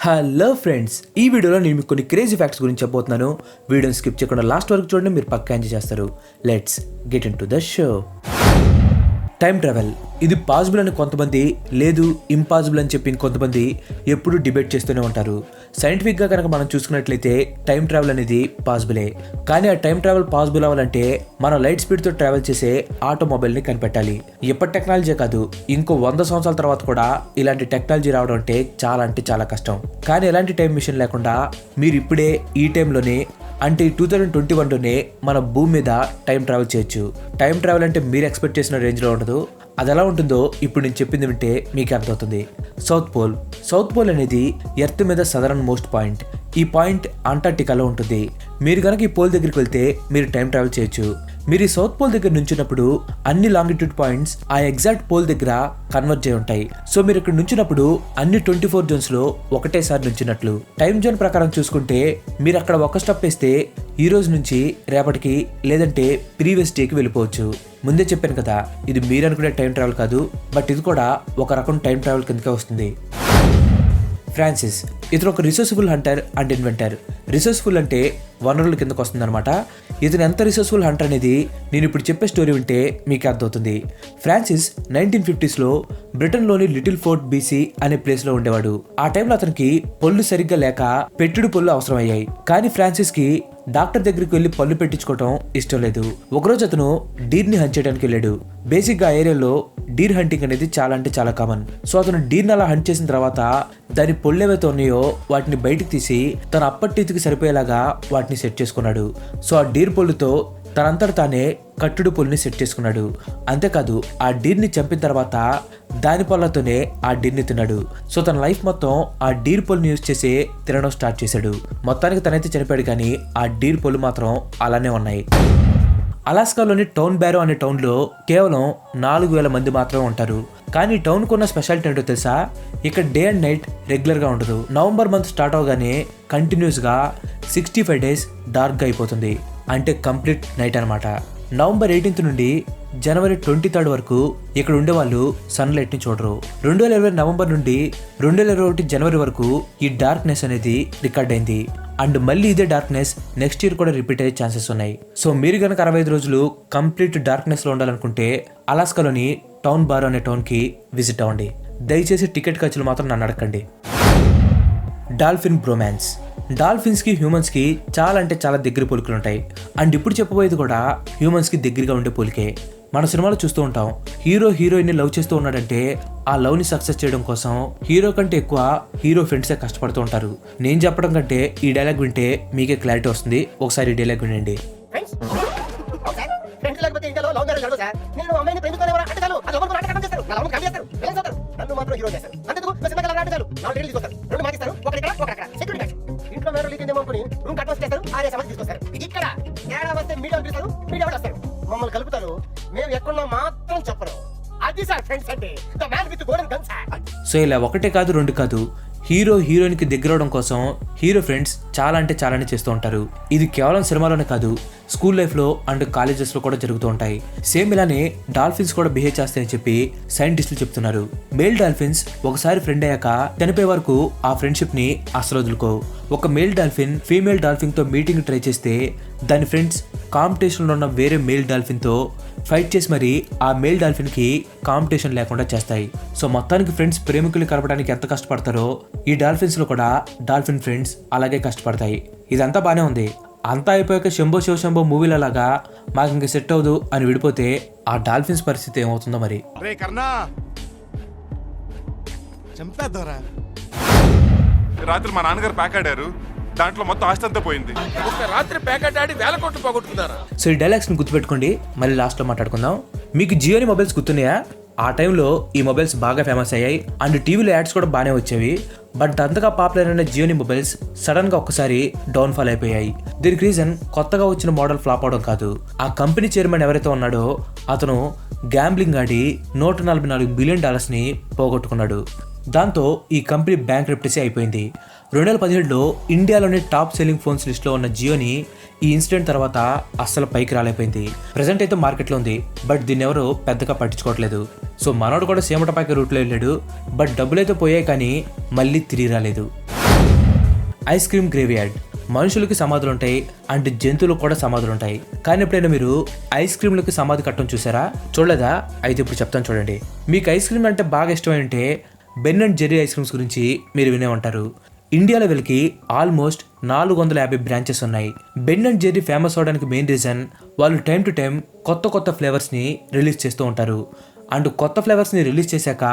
Hello friends, ఈ వీడియోలో నేను మీకు కొన్ని క్రేజీ ఫ్యాక్ట్స్ గురించి చెప్పబోతున్నాను. వీడియోని స్కిప్ చేయకుండా లాస్ట్ వరకు చూడండి, మీరు పక్కా ఎంజాయ్ చేస్తారు. Let's get in to the show. Time travel ఇది పాసిబుల్ అని కొంతమంది, లేదు ఇంపాసిబుల్ అని చెప్పి ఇంకొంతమంది ఎప్పుడూ డిబేట్ చేస్తూనే ఉంటారు. సైంటిఫిక్గా కనుక మనం చూసుకున్నట్లయితే టైం ట్రావెల్ అనేది పాసిబులే. కానీ ఆ టైం ట్రావెల్ పాసిబుల్ అవ్వాలంటే మనం లైట్ స్పీడ్తో ట్రావెల్ చేసే ఆటోమొబైల్ని కనిపెట్టాలి. ఇప్పటి టెక్నాలజీ కాదు, ఇంకో 100 సంవత్సరాల తర్వాత కూడా ఇలాంటి టెక్నాలజీ రావడం అంటే చాలా కష్టం. కానీ ఎలాంటి టైం మిషన్ లేకుండా మీరు ఇప్పుడే ఈ టైంలోనే అంటే 2021లోనే మన భూమి మీద టైం ట్రావెల్ చేయొచ్చు. టైం ట్రావెల్ అంటే మీరు ఎక్స్పెక్ట్ చేసిన రేంజ్లో ఉండదు. అది ఎలా ఉంటుందో ఇప్పుడు నేను చెప్పింది వింటే మీకు అర్థమవుతుంది. సౌత్ పోల్ అనేది ఎర్త్ మీద సదరన్ మోస్ట్ పాయింట్. ఈ పాయింట్ అంటార్టికాలో ఉంటుంది. మీరు కనుక ఈ పోల్ దగ్గరికి వెళ్తే మీరు టైం ట్రావెల్ చేయొచ్చు. మీరు ఈ సౌత్ పోల్ దగ్గర నుంచినప్పుడు అన్ని లాంగిట్యూడ్ పాయింట్స్ ఆ ఎగ్జాక్ట్ పోల్ దగ్గర కన్వర్ట్ అయి ఉంటాయి. సో మీరు ఇక్కడ నుంచినప్పుడు అన్ని 24 జోన్స్ లో ఒకటేసారి నుంచినట్లు. టైం జోన్ ప్రకారం చూసుకుంటే మీరు అక్కడ ఒక స్టెప్ వేస్తే ఈ రోజు నుంచి రేపటికి లేదంటే ప్రీవియస్ డేకి వెళ్ళిపోవచ్చు. ముందే చెప్పాను కదా, ఇది మీరు అనుకునే టైం ట్రావెల్ కాదు, బట్ ఇది కూడా ఒక రకం టైం ట్రావెల్ కిందకే వస్తుంది. ఫ్రాన్సిస్ ఇతను ఒక resourceful hunter and inventor. Resourceful అంటే వనరుల కిందకు వస్తుందన్నమాట. ఇతను ఎంత రిసోర్స్ఫుల్ హంటర్ అనేది నేను ఇప్పుడు చెప్పే స్టోరీ వింటే మీకు అర్థమవుతుంది. ఫ్రాన్సిస్ 1950s బ్రిటన్లోని లిటిల్ ఫోర్ట్ బీసీ అనే ప్లేస్లో ఉండేవాడు. ఆ టైంలో అతనికి పళ్ళు సరిగ్గా లేక పెట్టుడు పళ్ళు అవసరం అయ్యాయి. కానీ ఫ్రాన్సిస్కి డాక్టర్ దగ్గరికి వెళ్ళి పళ్ళు పెట్టించుకోవటం ఇష్టం లేదు. ఒకరోజు అతను డీర్ని హంట్ చేయడానికి వెళ్ళాడు. బేసిక్గా ఆ ఏరియాలో డీర్ హంటింగ్ అనేది చాలా కామన్. సో అతను డీర్ని అలా హంట్ చేసిన తర్వాత దాని పళ్ళు ఏవైతే ఉన్నాయో వాటిని బయటకు తీసి తన అప్పటి టీత్కి సరిపోయేలాగా వాటిని సెట్ చేసుకున్నాడు. సో ఆ డీర్ పళ్ళుతో తనంతట తానే కట్టుడు పుల్ని సెట్ చేసుకున్నాడు. అంతేకాదు ఆ డీర్ని చంపిన తర్వాత దాని పళ్ళతోనే ఆ డీర్ని తిన్నాడు. సో తన లైఫ్ మొత్తం ఆ డీర్ పొల్ని యూజ్ చేసి తినడం స్టార్ట్ చేశాడు. మొత్తానికి తనైతే చనిపోయాడు, కానీ ఆ డీర్ పొల్లు మాత్రం అలానే ఉన్నాయి. అలాస్కాలోని టౌన్ బ్యారో అనే టౌన్లో కేవలం 4000 మంది మాత్రమే ఉంటారు. కానీ టౌన్కు ఉన్న స్పెషాలిటీ ఏంటో తెలుసా? ఇక్కడ డే అండ్ నైట్ రెగ్యులర్గా ఉండదు. నవంబర్ మంత్ స్టార్ట్ అవగానే కంటిన్యూస్గా 65 days డార్క్గా అయిపోతుంది. అంటే కంప్లీట్ నైట్ అనమాట. నవంబర్ 18th నుండి జనవరి 23rd వరకు ఇక్కడ ఉండేవాళ్ళు సన్లైట్ని చూడరు. 2020 నవంబర్ నుండి 2021 జనవరి వరకు ఈ డార్క్నెస్ అనేది రికార్డ్ అయింది. అండ్ మళ్ళీ ఇదే డార్క్నెస్ నెక్స్ట్ ఇయర్ కూడా రిపీట్ అయ్యే ఛాన్సెస్ ఉన్నాయి. సో మీరు కనుక 65 రోజులు కంప్లీట్ డార్క్నెస్లో ఉండాలనుకుంటే అలాస్కాలోని టౌన్ బారో అనే టౌన్కి విజిట్ అవ్వండి. దయచేసి టికెట్ ఖర్చులు మాత్రం నన్ను అడగండి. Dolphin bromance. డాల్ఫిన్స్కి హ్యూమన్స్కి చాలా దగ్గర పోలికలు ఉంటాయి. అండ్ ఇప్పుడు చెప్పబోయేది కూడా హ్యూమన్స్కి దగ్గరగా ఉండే పోలికే. మన సినిమాలో చూస్తూ ఉంటాం, హీరోయిన్ని లవ్ చేస్తూ ఉన్నాడంటే ఆ లవ్ని సక్సెస్ చేయడం కోసం హీరో కంటే ఎక్కువ హీరో ఫ్రెండ్సే కష్టపడుతూ ఉంటారు. నేను చెప్పడం కంటే ఈ డైలాగ్ వింటే మీకే క్లారిటీ వస్తుంది. ఒకసారి ఈ డైలాగ్ వినండి. మమ్మల్ని కలుపుతారు, మేము ఎక్కడున్నా మాత్రం చెప్పరు. అది సార్ ఫ్రెండ్స్ అంటే, the man with golden guns. So ఇలా ఒకటే కాదు, రెండు కాదు, హీరోయిన్కి దగ్గర అవడం కోసం హీరో ఫ్రెండ్స్ చాలానే చేస్తూ ఉంటారు. ఇది కేవలం సినిమాలోనే కాదు, స్కూల్ లైఫ్లో అండ్ కాలేజెస్లో కూడా జరుగుతూ ఉంటాయి. సేమ్ ఇలానే డాల్ఫిన్స్ కూడా బిహేవ్ చేస్తాయని చెప్పి సైంటిస్టులు చెప్తున్నారు. మేల్ డాల్ఫిన్స్ ఒకసారి ఫ్రెండ్ అయ్యాక చనిపోయే వరకు ఆ ఫ్రెండ్షిప్ ని అసలు వదులుకో. ఒక మేల్ డాల్ఫిన్ ఫీమేల్ డాల్ఫిన్ తో మీటింగ్ ట్రై చేస్తే దాని ఫ్రెండ్స్ కాంపిటీషన్లో ఉన్న వేరే మేల్ డాల్ఫిన్ తో ఫైట్ చేసి మరి ఆ మేల్ డాల్ఫిన్ కి కాంపిటీషన్ లేకుండా చేస్తాయి. సో మొత్తానికి ఫ్రెండ్స్ ప్రేమికులు కలపడానికి ఎంత కష్టపడతారో ఈ డాల్ఫిన్స్ లో కూడా డాల్ఫిన్ ఫ్రెండ్స్ అలాగే కష్టపడతాయి. ఇదంతా బానే ఉంది. అంతా అయిపోయాక శంభో శివశంభో మూవీల లాగా మాకు ఇంక సెట్ అవ్వదు అని విడిపోతే ఆ డాల్ఫిన్స్ పరిస్థితి ఏమవుతుందో మరి. రాత్రి మా నాన్నగారు ప్యాక్ ఆడారు, దాంట్లో మొత్తం ఆస్తి అంతా పోయింది. ఒక రాత్రి ప్యాకెట్ ఆడి 1000 కోట్లు పోగొట్టుకున్నారా? సో ఈ డైలాగ్స్ ని గుర్తుపెట్టుకోండి, మళ్ళీ లాస్ట్ లో మాట్లాడుకుందాం. మీకు జియోని మొబైల్స్ గుర్తున్నాయా? ఆ టైంలో ఈ మొబైల్స్ బాగా ఫేమస్ అయ్యాయి అండ్ టీవీలో యాడ్స్ కూడా బాగానే వచ్చేవి. బట్ అంతగా పాపులర్ అయిన జియోని మొబైల్స్ సడన్ గా ఒక్కసారి డౌన్ఫాల్ అయిపోయాయి. దీనికి రీజన్ కొత్తగా వచ్చిన మోడల్ ఫ్లాప్ అవడం కాదు, ఆ కంపెనీ చైర్మన్ ఎవరైతే ఉన్నాడో అతను గ్యాంబ్లింగ్ ఆడి $144 బిలియన్ పోగొట్టుకున్నాడు. దాంతో ఈ కంపెనీ బ్యాంక్రప్టసీ అయిపోయింది. 2017లో ఇండియాలోని టాప్ సెల్లింగ్ ఫోన్స్ లిస్ట్లో ఉన్న జియోని ఈ ఇన్సిడెంట్ తర్వాత అస్సలు పైకి రాలేకపోయింది. ప్రెసెంట్ అయితే మార్కెట్లో ఉంది, బట్ దీన్ని ఎవరు పెద్దగా పట్టించుకోవట్లేదు. సో మనోడు కూడా సీమటపాకి రూట్లో వెళ్ళాడు, బట్ డబ్బులైతే పోయాయి కానీ మళ్ళీ తిరిగి రాలేదు. Ice cream graveyard. మనుషులకి సమాధులు ఉంటాయి అండ్ జంతువులకు కూడా సమాధులు ఉంటాయి, కానీ ఎప్పుడైనా మీరు ఐస్ క్రీమ్లకి సమాధి కట్టడం చూసారా? చూడలేదా? అయితే ఇప్పుడు చెప్తాను చూడండి. మీకు ఐస్ క్రీమ్ అంటే బాగా ఇష్టమైంటే Ben and Jerry ice creams గురించి మీరు వినే ఉంటారు. ఇండియా లెవెల్కి ఆల్మోస్ట్ 450 బ్రాంచెస్ ఉన్నాయి. బెన్ అండ్ జెర్రీ ఫేమస్ అవడానికి మెయిన్ రీజన్ వాళ్ళు టైం టు టైం కొత్త ఫ్లేవర్స్ని రిలీజ్ చేస్తూ ఉంటారు. అండ్ కొత్త ఫ్లేవర్స్ని రిలీజ్ చేశాక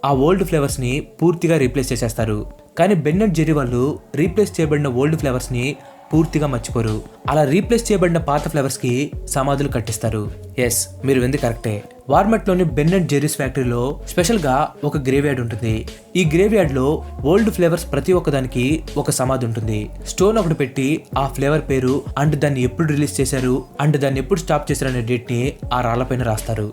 ఆ ఓల్డ్ ఫ్లేవర్స్ని పూర్తిగా రీప్లేస్ చేసేస్తారు. కానీ బెన్ అండ్ జెర్రీ వాళ్ళు రీప్లేస్ చేయబడిన ఓల్డ్ ఫ్లేవర్స్ని పూర్తిగా మర్చిపోరు. అలా రీప్లేస్ చేయబడిన పాత ఫ్లేవర్స్కి సమాధులు కట్టిస్తారు. ఎస్, మీరు వింది కరెక్టే. వార్మట్లోని బెన్ అండ్ జెర్రీస్ ఫ్యాక్టరీలో స్పెషల్గా ఒక గ్రేవ్యార్డ్ ఉంటుంది. ఈ గ్రేవ్యార్డ్లో ఓల్డ్ ఫ్లేవర్స్ ప్రతి ఒక్కదానికి ఒక సమాధి ఉంటుంది. స్టోన్ ఒకటి పెట్టి ఆ ఫ్లేవర్ పేరు అండ్ దాన్ని ఎప్పుడు రిలీజ్ చేశారు అండ్ దాన్ని ఎప్పుడు స్టాప్ చేశారు అనే డేట్ని ఆ రాళ్లపైన రాస్తారు.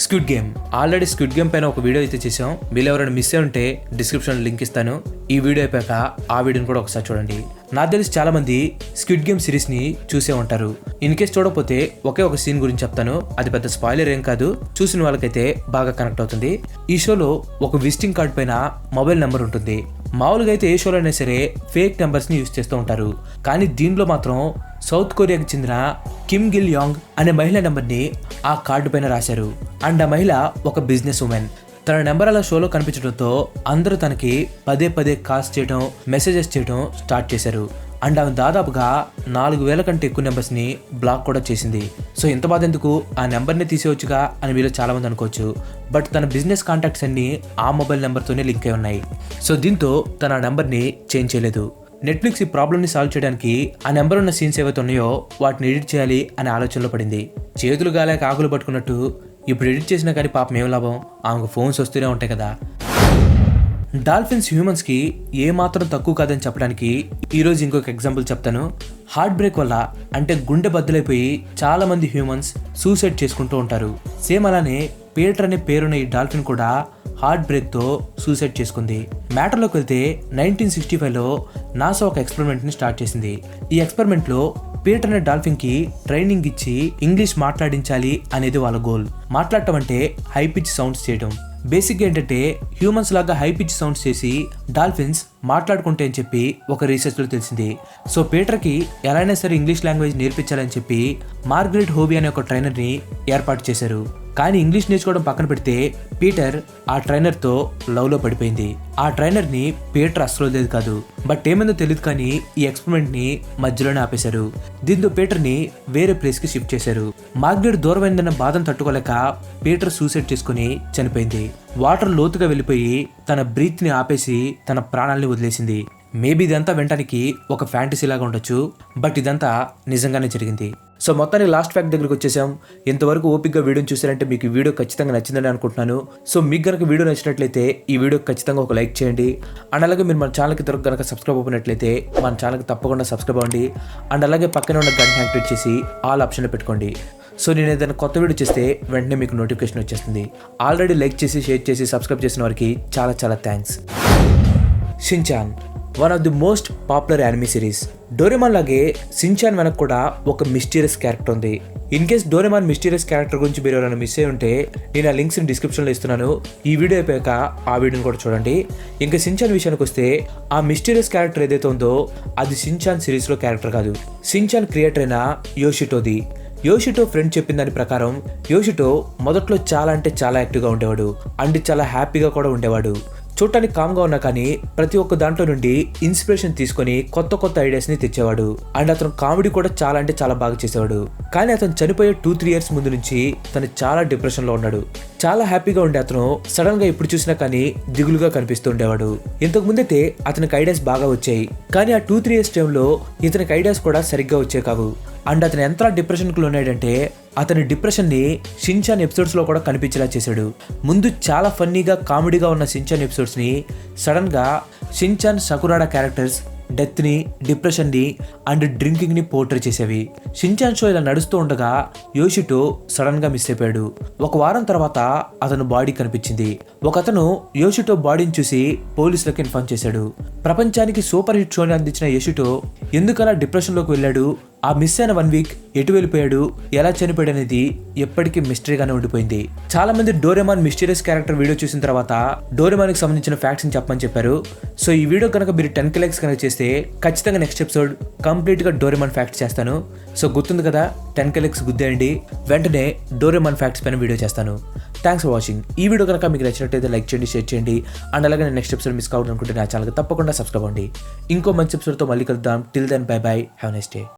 Squid game. Already squid game పైన ఒక వీడియో అయితే చేసాం. మీరు ఎవరైనా మిస్ అయి ఉంటే డిస్క్రిప్షన్లో లింక్ ఇస్తాను. ఈ వీడియో అయిపోయాక ఆ వీడియోని కూడా ఒకసారి చూడండి. నాకు తెలిసి చాలా మంది స్క్విడ్ గేమ్ సిరీస్ని చూసే ఉంటారు. ఇన్ కేస్ చూడకపోతే ఒకే ఒక సీన్ గురించి చెప్తాను. అది పెద్ద స్పాయిలర్ ఏం కాదు, చూసిన వాళ్ళకైతే బాగా కనెక్ట్ అవుతుంది. ఈ షోలో ఒక విజిటింగ్ కార్డ్ పైన మొబైల్ నెంబర్ ఉంటుంది. మామూలుగా అయితే ఏ షోలో అయినా సరే ఫేక్ నెంబర్స్ని యూజ్ చేస్తూ ఉంటారు, కానీ దీనిలో మాత్రం సౌత్ కొరియాకి చెందిన కిమ్ గిల్ యాంగ్ అనే మహిళ నెంబర్ని ఆ కార్డు పైన రాశారు. అండ్ ఆ మహిళ ఒక బిజినెస్ ఉమెన్. తన నెంబర్ అలా షోలో కనిపించడంతో అందరూ తనకి పదే కాల్స్ చేయడం, మెసేజెస్ చేయడం స్టార్ట్ చేశారు. అండ్ ఆమె దాదాపుగా 4000 కంటే ఎక్కువ నెంబర్స్ని బ్లాక్ కూడా చేసింది. సో ఇంత బాధ ఎందుకు, ఆ నెంబర్ని తీసేవచ్చుగా అని మీలో చాలా మంది అనుకోవచ్చు. బట్ తన బిజినెస్ కాంటాక్ట్స్ అన్ని ఆ మొబైల్ నెంబర్తోనే లింక్ అయి ఉన్నాయి. సో దీంతో తన ఆ నెంబర్ని చేంజ్ చేయలేదు. నెట్ఫ్లిక్స్ ఈ ప్రాబ్లమ్ని సాల్వ్ చేయడానికి ఆ నెంబర్ ఉన్న సీన్స్ ఏవైతే ఉన్నాయో వాటిని ఎడిట్ చేయాలి అనే ఆలోచనలో పడింది. చేతులు గాలేక ఆకులు పట్టుకున్నట్టు ఇప్పుడు ఎడిట్ చేసినా కానీ పాపం ఏం లాభం, ఆమెకు ఫోన్స్ వస్తూనే ఉంటాయి కదా. డాల్ఫిన్స్ హ్యూమన్స్కి ఏమాత్రం తక్కువ కాదని చెప్పడానికి ఈరోజు ఇంకొక ఎగ్జాంపుల్ చెప్తాను. హార్ట్ బ్రేక్ వల్ల అంటే గుండె బద్దలైపోయి చాలా మంది హ్యూమన్స్ సూసైడ్ చేసుకుంటూ ఉంటారు. సేమ్ అలానే పీటర్ అనే పేరున్న ఈ డాల్ఫిన్ కూడా హార్ట్ బ్రేక్తో సూసైడ్ చేసుకుంది. మ్యాటర్లోకి వెళ్తే 1965లో నాసా ఒక ఎక్స్పెరిమెంట్ని స్టార్ట్ చేసింది. ఈ ఎక్స్పెరిమెంట్లో పీటర్ అనే డాల్ఫిన్కి ట్రైనింగ్ ఇచ్చి ఇంగ్లీష్ మాట్లాడించాలి అనేది వాళ్ళ గోల్. మాట్లాడటం అంటే హై పిచ్ సౌండ్స్ చేయడం. బేసిక్గా ఏంటంటే హ్యూమన్స్ లాగా హై పిచ్ సౌండ్స్ చేసి డాల్ఫిన్స్ మాట్లాడుకుంటే అని చెప్పి ఒక రీసెర్చ్లో తెలిసింది. సో పీటర్కి ఎలా అయినా సరే ఇంగ్లీష్ లాంగ్వేజ్ నేర్పించాలని చెప్పి మార్గరెట్ హోబీ అనే ఒక ట్రైనర్ని ఏర్పాటు చేశారు. కానీ ఇంగ్లీష్ నేర్చుకోవడం పక్కన పెడితే పీటర్ ఆ ట్రైనర్తో లవ్లో పడిపోయింది. ఆ ట్రైనర్ని పీటర్ అస్సలు లేదు కాదు, బట్ ఏమైందో తెలియదు కానీ ఈ ఎక్స్పెరిమెంట్ని మధ్యలోనే ఆపేశారు. దీంతో పీటర్ని వేరే ప్లేస్కి షిఫ్ట్ చేశారు. మార్గరెట్ దూరమైందన్న బాధను తట్టుకోలేక పీటర్ సూసైడ్ చేసుకుని చనిపోయింది. వాటర్ లోతుగా వెళ్ళిపోయి తన బ్రీత్ని ఆపేసి తన ప్రాణాలని వదిలేసింది. మేబీ ఇదంతా వినడానికి ఒక ఫ్యాంటసీ లాగా ఉండొచ్చు, బట్ ఇదంతా నిజంగానే జరిగింది. సో మొత్తానికి లాస్ట్ ఫ్యాక్ట్ దగ్గరికి వచ్చేసాం. ఇంతవరకు ఓపిక్గా వీడియోని చూసారంటే మీకు ఈ వీడియో ఖచ్చితంగా నచ్చిందని అనుకుంటున్నాను. సో మీకు కనుక వీడియో నచ్చినట్లయితే ఈ వీడియో ఖచ్చితంగా ఒక లైక్ చేయండి. అండ్ అలాగే మీరు మన ఛానల్కి త్వరగా కనుక సబ్స్క్రైబ్ అవ్వనట్లయితే మన ఛానల్కి తప్పకుండా సబ్స్క్రైబ్ అవ్వండి. అండ్ అలాగే పక్కనే ఉన్న గంట యాక్టివేట్ చేసి ఆల్ ఆప్షన్లో పెట్టుకోండి. సో నేను ఏదైనా కొత్త వీడియో చేస్తే వెంటనే మీకు నోటిఫికేషన్ వచ్చేస్తుంది. ఆల్రెడీ లైక్ చేసి, షేర్ చేసి, సబ్స్క్రైబ్ చేసిన వారికి చాలా చాలా thanks. Shin-chan one of the most popular anime series. Doraemon లాగే షిన్చాన్ వెనక కూడా ఒక మిస్టీరియస్ క్యారెక్టర్ ఉంది. In case Doraemon mysterious character గురించి మీరు ఎవరైనా మిస్ అయి ఉంటే నేను ఆ లింక్స్ని డిస్క్రిప్షన్లో ఇస్తున్నాను. ఈ వీడియో అయిపోయాక ఆ వీడియోని కూడా చూడండి. ఇంకా షిన్చాన్ విషయానికి వస్తే ఆ మిస్టీరియస్ క్యారెక్టర్ ఏదైతే ఉందో అది షిన్చాన్ సిరీస్లో క్యారెక్టర్ కాదు. షిన్చాన్ క్రియేటర్ అయిన యోషిటోది. యోషిటో ఫ్రెండ్ చెప్పిన దాని ప్రకారం యోషిటో మొదట్లో చాలా అంటే చాలా యాక్టివ్గా ఉండేవాడు అండ్ చాలా హ్యాపీగా కూడా ఉండేవాడు. చూడటానికి కామ్గా ఉన్నా కానీ ప్రతి ఒక్క దాంట్లో నుండి ఇన్స్పిరేషన్ తీసుకొని కొత్త ఐడియాస్ని తెచ్చేవాడు. అండ్ అతను కామెడీ కూడా చాలా అంటే చాలా బాగా చేసేవాడు. కానీ అతను చనిపోయే 2-3 years ముందు నుంచి తను చాలా డిప్రెషన్లో ఉన్నాడు. చాలా హ్యాపీగా ఉండే అతను సడన్గా ఎప్పుడు చూసినా కానీ దిగులుగా కనిపిస్తూ ఉండేవాడు. ఇంతకు ముందైతే అతనికి ఐడియాస్ బాగా వచ్చాయి, కానీ ఆ 2-3 years టైంలో ఇతనికి ఐడియాస్ కూడా సరిగ్గా వచ్చే కావు. అండ్ అతను ఎంత డిప్రెషన్కి లోనాడంటే అతని డిప్రెషన్ని షిన్చాన్ ఎపిసోడ్స్లో కూడా కనిపించేలా చేశాడు. ముందు చాలా ఫన్నీగా కామెడీగా ఉన్న షిన్చాన్ ఎపిసోడ్స్ని సడన్గా షిన్చాన్, సకురాడా క్యారెక్టర్స్ డెత్ని, డిప్రెషన్ని అండ్ డ్రింకింగ్ని పోర్ట్రే చేసేవి. షిన్చాన్ షో ఇలా నడుస్తూ ఉండగా యోషిటో సడన్గా మిస్ అయిపోయాడు. ఒక వారం తర్వాత అతను బాడీ కనిపించింది. ఒకతను యోషిటో బాడీని చూసి పోలీసులకు ఇన్ఫార్మ్ చేశాడు. ప్రపంచానికి సూపర్ హిట్ షోని అందించిన యోషిటో ఎందుకలా డిప్రెషన్లోకి వెళ్ళాడు, ఆ మిస్ అయిన 1 వీక్ ఎటు వెళ్ళిపోయాడు, ఎలా చనిపోయాడు అనేది ఎప్పటికీ మిస్టరీగానే ఉండిపోయింది. చాలా మంది డోరేమాన్ మిస్టీరియస్ క్యారెక్టర్ వీడియో చూసిన తర్వాత డోరేమాన్కి సంబంధించిన ఫ్యాక్ట్స్ ని చెప్పమని చెప్పారు. సో ఈ వీడియో కనుక మీరు 10K లైక్స్ కనుక చేస్తే ఖచ్చితంగా నెక్స్ట్ ఎపిసోడ్ కంప్లీట్గా డోరేమాన్ ఫ్యాక్ట్స్ చేస్తాను. సో గుర్తుంది కదా, 10K లైక్స్ గుద్దేయండి, వెంటనే డోరేమాన్ ఫ్యాక్ట్స్ పైన వీడియో చేస్తాను. Thanks for watching. ఈ వీడియో కనుక మీకు నచ్చినట్టయితే లైక్ చేయండి, షేర్ చేయండి. అండ్ అలాగే నేను నెక్స్ట్ ఎపిసోడ్ మిస్ కావాలనుకుంటే నా ఛానల్కి తప్పకుండా సబ్స్క్రైబ్ అవ్వండి. ఇంకో మంచి ఎపిసోడ్తో మళ్ళీ కలుద్దాం. Till then bye bye, have nice day.